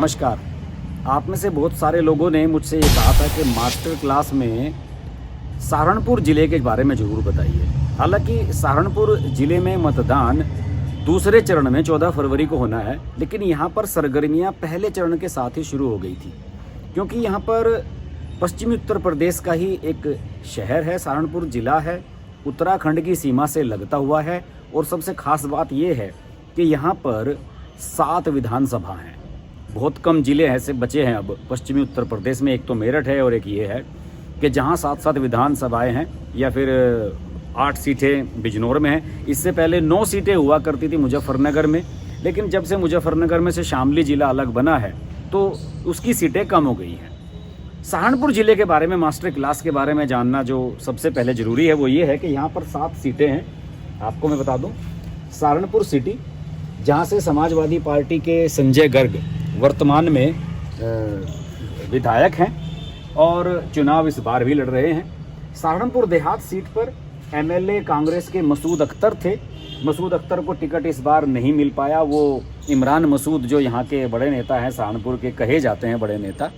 नमस्कार। आप में से बहुत सारे लोगों ने मुझसे ये कहा था कि मास्टर क्लास में सहारनपुर ज़िले के बारे में ज़रूर बताइए। हालांकि सहारनपुर ज़िले में मतदान दूसरे चरण में 14 फरवरी को होना है, लेकिन यहाँ पर सरगर्मियाँ पहले चरण के साथ ही शुरू हो गई थी, क्योंकि यहाँ पर पश्चिमी उत्तर प्रदेश का ही एक शहर है, सहारनपुर ज़िला है, उत्तराखंड की सीमा से लगता हुआ है। और सबसे ख़ास बात ये है कि यहाँ पर 7 विधानसभा हैं। बहुत कम ज़िले ऐसे बचे हैं अब पश्चिमी उत्तर प्रदेश में, एक तो मेरठ है और एक ये है कि जहाँ 7-7 विधानसभाएं हैं, या फिर 8 सीटें बिजनौर में हैं। इससे पहले 9 सीटें हुआ करती थी मुजफ्फरनगर में, लेकिन जब से मुजफ्फरनगर में से शामली ज़िला अलग बना है तो उसकी सीटें कम हो गई हैं। सहारनपुर ज़िले के बारे में, मास्टर क्लास के बारे में जानना जो सबसे पहले ज़रूरी है वो ये है कि यहाँ पर 7 सीटें हैं। आपको मैं बता दूं, सहारनपुर सिटी, जहाँ से समाजवादी पार्टी के संजय गर्ग वर्तमान में विधायक हैं और चुनाव इस बार भी लड़ रहे हैं। सहारनपुर देहात सीट पर एमएलए कांग्रेस के मसूद अख्तर थे। मसूद अख्तर को टिकट इस बार नहीं मिल पाया। वो इमरान मसूद जो यहाँ के बड़े नेता हैं, सहारनपुर के कहे जाते हैं बड़े नेता,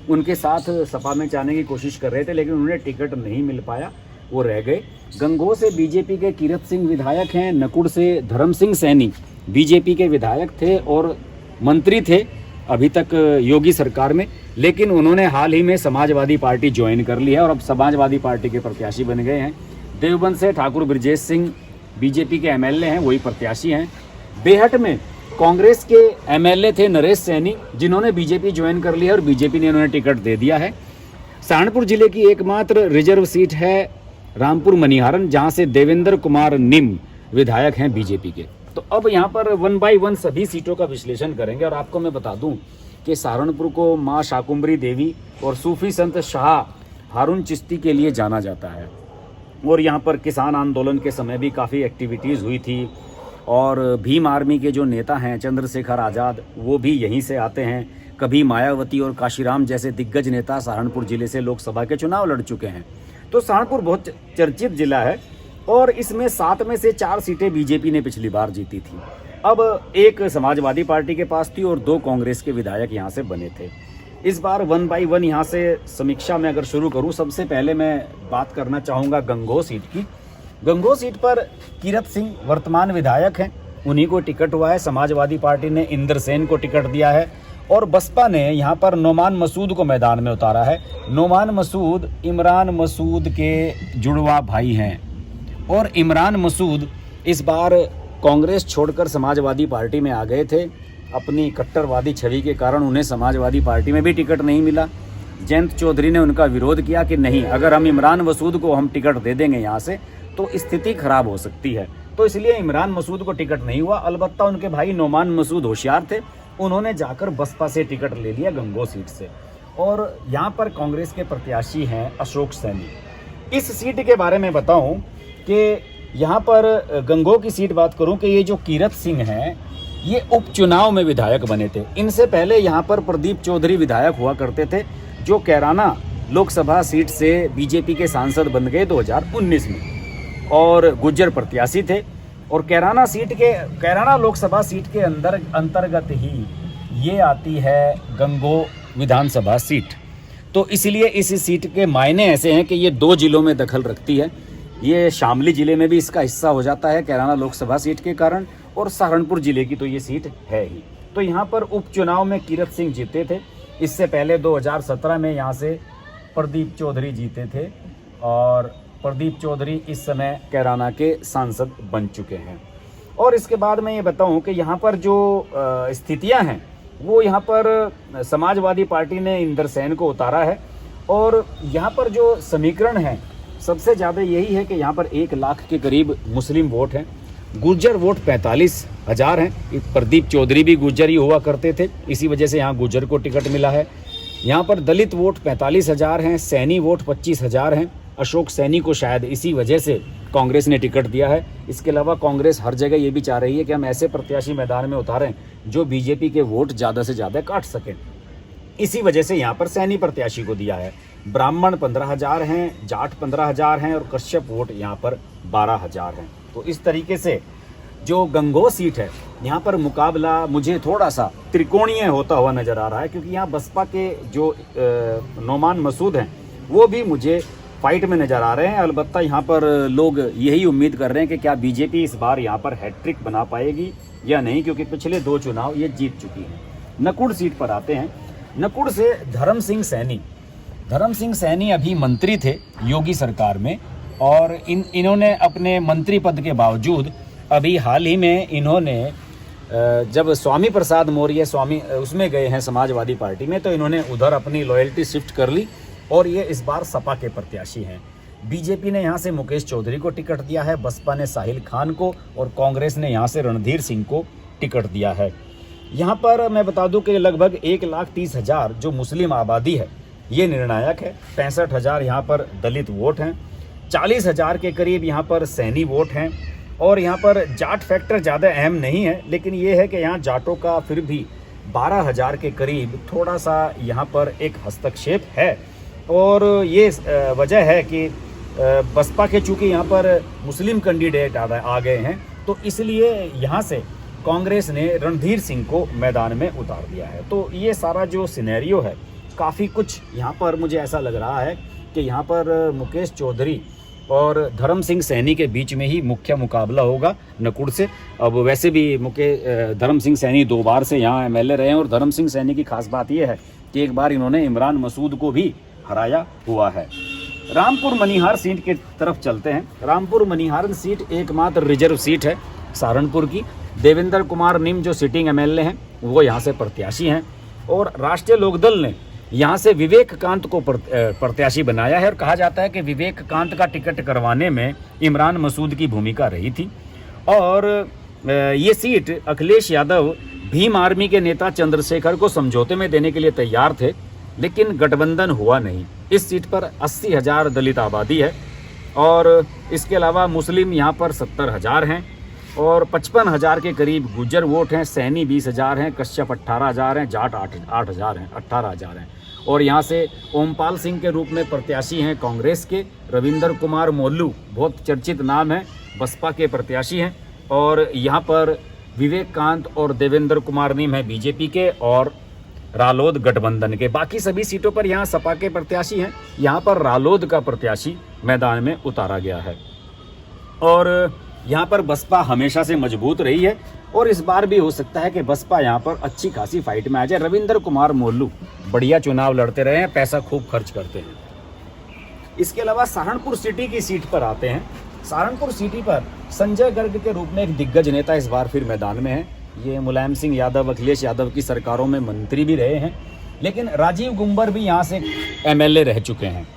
उनके साथ सपा में जाने की कोशिश कर रहे थे, लेकिन उन्हें टिकट नहीं मिल पाया, वो रह गए। गंगोह से बीजेपी के कीरत सिंह विधायक हैं। नकुड़ से धर्म सिंह सैनी बीजेपी के विधायक थे और मंत्री थे अभी तक योगी सरकार में, लेकिन उन्होंने हाल ही में समाजवादी पार्टी ज्वाइन कर ली है और अब समाजवादी पार्टी के प्रत्याशी बन गए हैं। देवबंद से ठाकुर ब्रजेश सिंह बीजेपी के एमएलए हैं, वही प्रत्याशी हैं। बेहट में कांग्रेस के एमएलए थे नरेश सैनी, जिन्होंने बीजेपी ज्वाइन कर लिया और बीजेपी ने उन्हें टिकट दे दिया है। सहारनपुर जिले की एकमात्र रिजर्व सीट है रामपुर मनिहारन, जहां से देवेंद्र कुमार निम विधायक हैं बीजेपी के। तो अब यहाँ पर 1 बाय 1 सभी सीटों का विश्लेषण करेंगे। और आपको मैं बता दूं कि सहारनपुर को माँ शाकुंभरी देवी और सूफी संत शाह हारून चिश्ती के लिए जाना जाता है। और यहाँ पर किसान आंदोलन के समय भी काफ़ी एक्टिविटीज़ हुई थी और भीम आर्मी के जो नेता हैं चंद्रशेखर आज़ाद, वो भी यहीं से आते हैं। कभी मायावती और काशीराम जैसे दिग्गज नेता सहारनपुर ज़िले से लोकसभा के चुनाव लड़ चुके हैं। तो सहारनपुर बहुत चर्चित ज़िला है और इसमें 7 में से 4 सीटें बीजेपी ने पिछली बार जीती थी। अब एक समाजवादी पार्टी के पास थी और 2 कांग्रेस के विधायक यहाँ से बने थे। इस बार 1 बाय 1 यहाँ से समीक्षा में अगर शुरू करूँ, सबसे पहले मैं बात करना चाहूँगा गंगोह सीट की। गंगोह सीट पर कीरत सिंह वर्तमान विधायक हैं, उन्हीं को टिकट हुआ है। समाजवादी पार्टी ने इंदर सेन को टिकट दिया है और बसपा ने यहाँ पर नोमान मसूद को मैदान में उतारा है। नोमान मसूद इमरान मसूद के जुड़वा भाई हैं और इमरान मसूद इस बार कांग्रेस छोड़कर समाजवादी पार्टी में आ गए थे। अपनी कट्टरवादी छवि के कारण उन्हें समाजवादी पार्टी में भी टिकट नहीं मिला। जयंत चौधरी ने उनका विरोध किया कि नहीं, अगर हम इमरान मसूद को हम टिकट दे देंगे यहाँ से तो स्थिति खराब हो सकती है। तो इसलिए इमरान मसूद को टिकट नहीं हुआ। अलबत्ता उनके भाई नोमान मसूद होशियार थे, उन्होंने जाकर बसपा से टिकट ले लिया गंगोह सीट से। और यहाँ पर कांग्रेस के प्रत्याशी हैं अशोक सैनी। इस सीट के बारे में बताऊं कि यहाँ पर गंगोह की सीट बात करूं कि ये जो कीरत सिंह हैं, ये उपचुनाव में विधायक बने थे। इनसे पहले यहाँ पर प्रदीप चौधरी विधायक हुआ करते थे, जो कैराना लोकसभा सीट से बीजेपी के सांसद बन गए 2019 में और गुज्जर प्रत्याशी थे। और कैराना लोकसभा सीट के अंतर्गत ही ये आती है गंगोह विधानसभा सीट। तो इसलिए इस सीट के मायने ऐसे हैं कि ये 2 जिलों में दखल रखती है। ये शामली ज़िले में भी इसका हिस्सा हो जाता है कैराना लोकसभा सीट के कारण, और सहारनपुर ज़िले की तो ये सीट है ही। तो यहाँ पर उपचुनाव में कीरत सिंह जीते थे। इससे पहले 2017 में यहाँ से प्रदीप चौधरी जीते थे और प्रदीप चौधरी इस समय कैराना के सांसद बन चुके हैं। और इसके बाद मैं ये बताऊं कि यहाँ पर जो स्थितियाँ हैं, वो यहाँ पर समाजवादी पार्टी ने इंदर सेन को उतारा है। और यहाँ पर जो समीकरण है सबसे ज़्यादा यही है कि यहाँ पर 1 लाख के करीब मुस्लिम वोट हैं, गुर्जर वोट 45,000 हैं। प्रदीप चौधरी भी गुर्जर ही हुआ करते थे, इसी वजह से यहाँ गुर्जर को टिकट मिला है। यहाँ पर दलित वोट 45,000 हैं, सैनी वोट 25,000 हैं। अशोक सैनी को शायद इसी वजह से कांग्रेस ने टिकट दिया है। इसके अलावा कांग्रेस हर जगह ये भी चाह रही है कि हम ऐसे प्रत्याशी मैदान में उतारें जो बीजेपी के वोट ज़्यादा से ज़्यादा काट सकें। इसी वजह से यहाँ पर सैनी प्रत्याशी को दिया है। ब्राह्मण 15,000 हैं, जाट 15,000 हैं और कश्यप वोट यहाँ पर 12,000 हैं। तो इस तरीके से जो गंगोह सीट है, यहाँ पर मुकाबला मुझे थोड़ा सा त्रिकोणीय होता हुआ नज़र आ रहा है, क्योंकि यहाँ बसपा के जो नोमान मसूद हैं वो भी मुझे फाइट में नज़र आ रहे हैं। अलबत्ता यहाँ पर लोग यही उम्मीद कर रहे हैं कि क्या बीजेपी इस बार यहाँ पर हैट्रिक बना पाएगी या नहीं, क्योंकि पिछले 2 चुनाव ये जीत चुकी है। नकुड़ सीट पर आते हैं। नकुड़ से धर्म सिंह सैनी अभी मंत्री थे योगी सरकार में, और इन्होंने अपने मंत्री पद के बावजूद अभी हाल ही में इन्होंने जब स्वामी प्रसाद मौर्य उसमें गए हैं समाजवादी पार्टी में, तो इन्होंने उधर अपनी लॉयल्टी शिफ्ट कर ली और ये इस बार सपा के प्रत्याशी हैं। बीजेपी ने यहाँ से मुकेश चौधरी को टिकट दिया है, बसपा ने साहिल खान को, और कांग्रेस ने यहाँ से रणधीर सिंह को टिकट दिया है। यहाँ पर मैं बता दूं कि लगभग 1,30,000 जो मुस्लिम आबादी है ये निर्णायक है। 65,000 यहाँ पर दलित वोट हैं, 40,000 के करीब यहाँ पर सैनी वोट हैं, और यहाँ पर जाट फैक्टर ज़्यादा अहम नहीं है, लेकिन ये है कि यहाँ जाटों का फिर भी 12,000 के करीब थोड़ा सा यहाँ पर एक हस्तक्षेप है। और ये वजह है कि बसपा के चूँकि यहाँ पर मुस्लिम कैंडिडेट आ गए हैं, तो इसलिए यहाँ से कांग्रेस ने रणधीर सिंह को मैदान में उतार दिया है। तो ये सारा जो सिनेरियो है काफ़ी कुछ यहाँ पर मुझे ऐसा लग रहा है कि यहाँ पर मुकेश चौधरी और धर्म सिंह सैनी के बीच में ही मुख्य मुकाबला होगा नकुड़ से। अब वैसे भी धर्म सिंह सैनी 2 बार से यहाँ एमएलए रहे हैं, और धर्म सिंह सैनी की खास बात यह है कि एक बार इन्होंने इमरान मसूद को भी हराया हुआ है। रामपुर मनिहार सीट की तरफ चलते हैं। रामपुर मनिहार सीट एकमात्र रिजर्व सीट है सहारनपुर की। देवेंद्र कुमार निम जो सिटिंग एमएलए हैं वो यहाँ से प्रत्याशी हैं, और राष्ट्रीय लोकदल ने यहाँ से विवेक कांत को प्रत्याशी बनाया है, और कहा जाता है कि विवेक कांत का टिकट करवाने में इमरान मसूद की भूमिका रही थी। और ये सीट अखिलेश यादव भीम आर्मी के नेता चंद्रशेखर को समझौते में देने के लिए तैयार थे, लेकिन गठबंधन हुआ नहीं। इस सीट पर 80,000 दलित आबादी है, और इसके अलावा मुस्लिम यहाँ पर 70,000 हैं, और 55,000 के करीब गुज्जर वोट हैं। सैनी 20,000 हैं, कश्यप 18,000 हैं, जाट 8,000 हैं, 18,000 हैं। और यहाँ से ओमपाल सिंह के रूप में प्रत्याशी हैं कांग्रेस के रविंदर कुमार मोल्लू, बहुत चर्चित नाम है, बसपा के प्रत्याशी हैं। और यहाँ पर विवेक कांत और देवेंद्र कुमार निम है बीजेपी के, और रालोद गठबंधन के। बाकी सभी सीटों पर यहाँ सपा के प्रत्याशी हैं। यहाँ पर रालोद का प्रत्याशी मैदान में उतारा गया है, और यहाँ पर बसपा हमेशा से मजबूत रही है, और इस बार भी हो सकता है कि बसपा यहाँ पर अच्छी खासी फाइट में आ जाए। रविंदर कुमार मोल्लू बढ़िया चुनाव लड़ते रहे हैं, पैसा खूब खर्च करते हैं। इसके अलावा सहारनपुर सिटी की सीट पर आते हैं। सहारनपुर सिटी पर संजय गर्ग के रूप में एक दिग्गज नेता इस बार फिर मैदान में है। ये मुलायम सिंह यादव, अखिलेश यादव की सरकारों में मंत्री भी रहे हैं, लेकिन राजीव गुंबर भी यहाँ से एमएलए रह चुके हैं।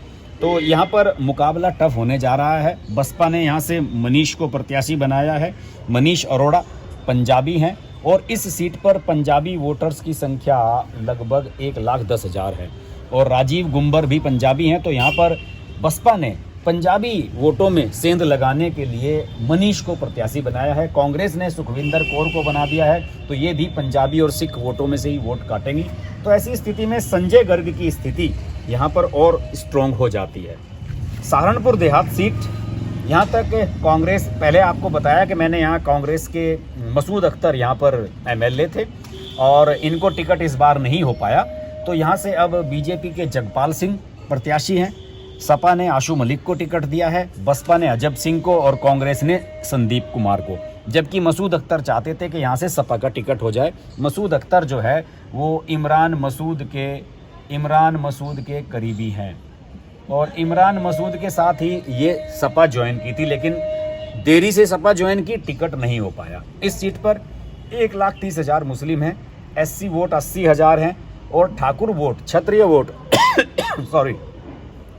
तो यहाँ पर मुकाबला टफ होने जा रहा है। बसपा ने यहाँ से मनीष को प्रत्याशी बनाया है। मनीष अरोड़ा पंजाबी हैं, और इस सीट पर पंजाबी वोटर्स की संख्या लगभग 1,10,000 है, और राजीव गुंबर भी पंजाबी हैं। तो यहाँ पर बसपा ने पंजाबी वोटों में सेंध लगाने के लिए मनीष को प्रत्याशी बनाया है। कांग्रेस ने सुखविंदर कौर को बना दिया है, तो ये भी पंजाबी और सिख वोटों में से ही वोट काटेंगी। तो ऐसी स्थिति में संजय गर्ग की स्थिति यहाँ पर और स्ट्रॉन्ग हो जाती है। सहारनपुर देहात सीट, यहाँ तक कांग्रेस, पहले आपको बताया कि मैंने यहाँ कांग्रेस के मसूद अख्तर यहाँ पर एमएलए थे, और इनको टिकट इस बार नहीं हो पाया। तो यहाँ से अब बीजेपी के जगपाल सिंह प्रत्याशी हैं। सपा ने आशु मलिक को टिकट दिया है, बसपा ने अजब सिंह को, और कांग्रेस ने संदीप कुमार को। जबकि मसूद अख्तर चाहते थे कि यहाँ से सपा का टिकट हो जाए। मसूद अख्तर जो है वो इमरान मसूद के करीबी हैं, और इमरान मसूद के साथ ही ये सपा ज्वाइन की थी, लेकिन देरी से सपा ज्वाइन की, टिकट नहीं हो पाया। इस सीट पर 1,30,000 मुस्लिम हैं, एससी वोट 80,000 हैं, और ठाकुर वोट, क्षत्रिय वोट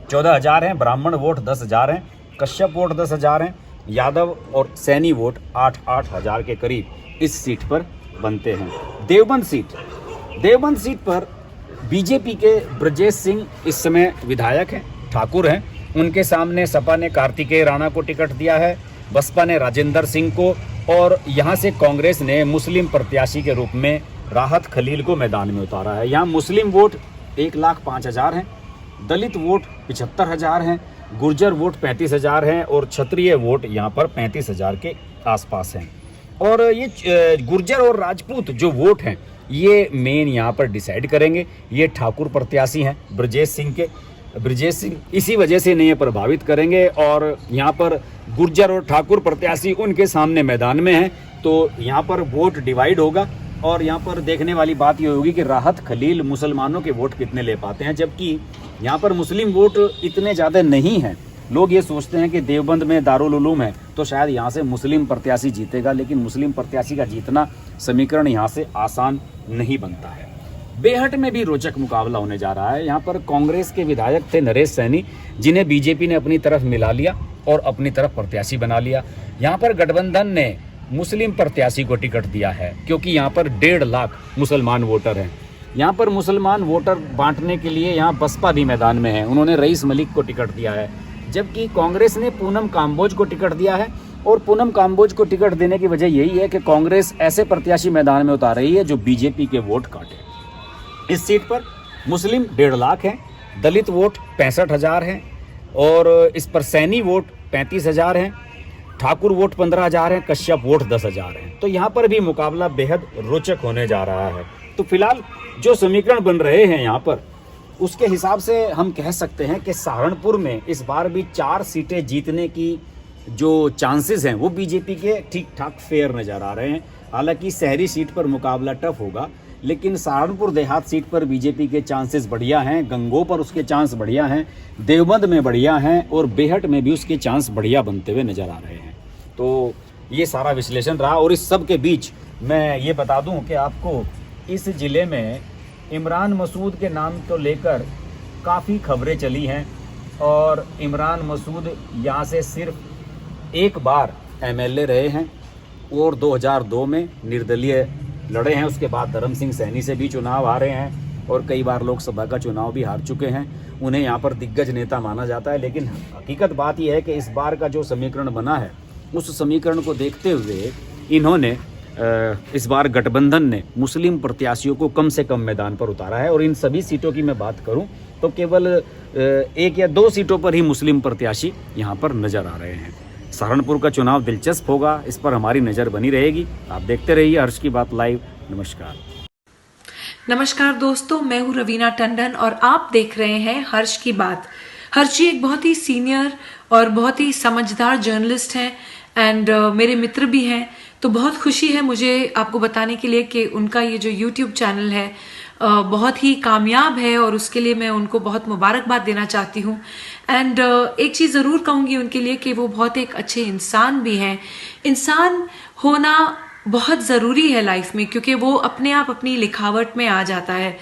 14,000 हैं, ब्राह्मण वोट 10,000 हैं, कश्यप वोट 10,000 हैं, यादव और सैनी वोट 8,000 के करीब इस सीट पर बनते हैं। देवबंद सीट पर बीजेपी के ब्रजेश सिंह इस समय विधायक हैं, ठाकुर हैं। उनके सामने सपा ने कार्तिकेय राणा को टिकट दिया है, बसपा ने राजेंद्र सिंह को, और यहाँ से कांग्रेस ने मुस्लिम प्रत्याशी के रूप में राहत खलील को मैदान में उतारा है। यहाँ मुस्लिम वोट 1,05,000 हैं, दलित वोट 75,000 हैं, गुर्जर वोट 35,000 हैं, और क्षत्रिय वोट यहाँ पर 35,000 के आसपास हैं। और ये गुर्जर और राजपूत जो वोट हैं ये मेन यहाँ पर डिसाइड करेंगे। ये ठाकुर प्रत्याशी हैं ब्रजेश सिंह इसी वजह से इन्हें प्रभावित करेंगे। और यहाँ पर गुर्जर और ठाकुर प्रत्याशी उनके सामने मैदान में हैं, तो यहाँ पर वोट डिवाइड होगा। और यहाँ पर देखने वाली बात ये होगी कि राहत खलील मुसलमानों के वोट कितने ले पाते हैं, जबकि यहाँ पर मुस्लिम वोट इतने ज़्यादा नहीं हैं। लोग ये सोचते हैं कि देवबंद में दारुल उलूम है तो शायद यहाँ से मुस्लिम प्रत्याशी जीतेगा, लेकिन मुस्लिम प्रत्याशी का जीतना समीकरण यहाँ से आसान नहीं बनता है। बेहट में भी रोचक मुकाबला होने जा रहा है। यहाँ पर कांग्रेस के विधायक थे नरेश सैनी, जिन्हें बीजेपी ने अपनी तरफ मिला लिया और अपनी तरफ प्रत्याशी बना लिया। यहाँ पर गठबंधन ने मुस्लिम प्रत्याशी को टिकट दिया है, क्योंकि यहाँ पर 1.5 लाख मुसलमान वोटर हैं। यहाँ पर मुसलमान वोटर बांटने के लिए यहाँ बसपा भी मैदान में है, उन्होंने रईस मलिक को टिकट दिया है, जबकि कांग्रेस ने पूनम काम्बोज को टिकट दिया है। और पूनम काम्बोज को टिकट देने की वजह यही है कि कांग्रेस ऐसे प्रत्याशी मैदान में उतार रही है जो बीजेपी के वोट काटे। इस सीट पर मुस्लिम 1.5 लाख हैं, दलित वोट 65,000 हैं और इस पर सैनी वोट 35,000 हैं, ठाकुर वोट 15,000 हैं, कश्यप वोट 10,000 हैं। तो यहाँ पर भी मुकाबला बेहद रोचक होने जा रहा है। तो फिलहाल जो समीकरण बन रहे हैं यहाँ पर, उसके हिसाब से हम कह सकते हैं कि सहारनपुर में इस बार भी 4 सीटें जीतने की जो चांसेस हैं वो बीजेपी के ठीक ठाक फेयर नज़र आ रहे हैं। हालांकि शहरी सीट पर मुकाबला टफ होगा, लेकिन सहारनपुर देहात सीट पर बीजेपी के चांसेस बढ़िया हैं, गंगो पर उसके चांस बढ़िया हैं, देवबंद में बढ़िया हैं और बेहट में भी उसके चांस बढ़िया बनते हुए नज़र आ रहे हैं। तो ये सारा विश्लेषण रहा। और इस सब के बीच मैं ये बता दूं कि आपको इस ज़िले में इमरान मसूद के नाम को लेकर काफ़ी खबरें चली हैं और इमरान मसूद यहाँ से सिर्फ एक बार एमएलए रहे हैं और 2002 में निर्दलीय लड़े हैं। उसके बाद धर्म सिंह सैनी से भी चुनाव हारे हैं और कई बार लोकसभा का चुनाव भी हार चुके हैं। उन्हें यहाँ पर दिग्गज नेता माना जाता है, लेकिन हकीकत बात यह है कि इस बार का जो समीकरण बना है उस समीकरण को देखते हुए इन्होंने इस बार गठबंधन ने मुस्लिम प्रत्याशियों को कम से कम मैदान पर उतारा है। और इन सभी सीटों की मैं बात करूं तो केवल 1 या 2 सीटों पर ही मुस्लिम प्रत्याशी यहां पर नज़र आ रहे हैं। सहारनपुर का चुनाव दिलचस्प होगा, इस पर हमारी नज़र बनी रहेगी। आप देखते रहिए हर्ष की बात लाइव। नमस्कार दोस्तों, मैं हूँ रवीना टंडन और आप देख रहे हैं हर्ष की बात। हर्ष जी एक बहुत ही सीनियर और बहुत ही समझदार जर्नलिस्ट हैं एंड मेरे मित्र भी हैं। तो बहुत खुशी है मुझे आपको बताने के लिए कि उनका ये जो YouTube चैनल है बहुत ही कामयाब है और उसके लिए मैं उनको बहुत मुबारकबाद देना चाहती हूँ। एंड एक चीज़ ज़रूर कहूँगी उनके लिए कि वो बहुत एक अच्छे इंसान भी हैं। इंसान होना बहुत ज़रूरी है लाइफ में, क्योंकि वो अपने आप अपनी लिखावट में आ जाता है।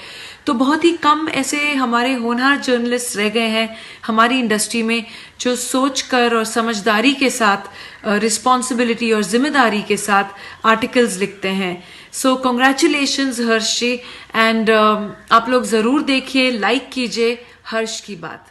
तो बहुत ही कम ऐसे हमारे होनहार जर्नलिस्ट रह गए हैं हमारी इंडस्ट्री में जो सोचकर और समझदारी के साथ, रिस्पॉन्सिबिलिटी और जिम्मेदारी के साथ आर्टिकल्स लिखते हैं। सो कॉन्ग्रेचुलेशंस हर्ष जी एंड आप लोग ज़रूर देखिए, लाइक कीजिए हर्ष की बात।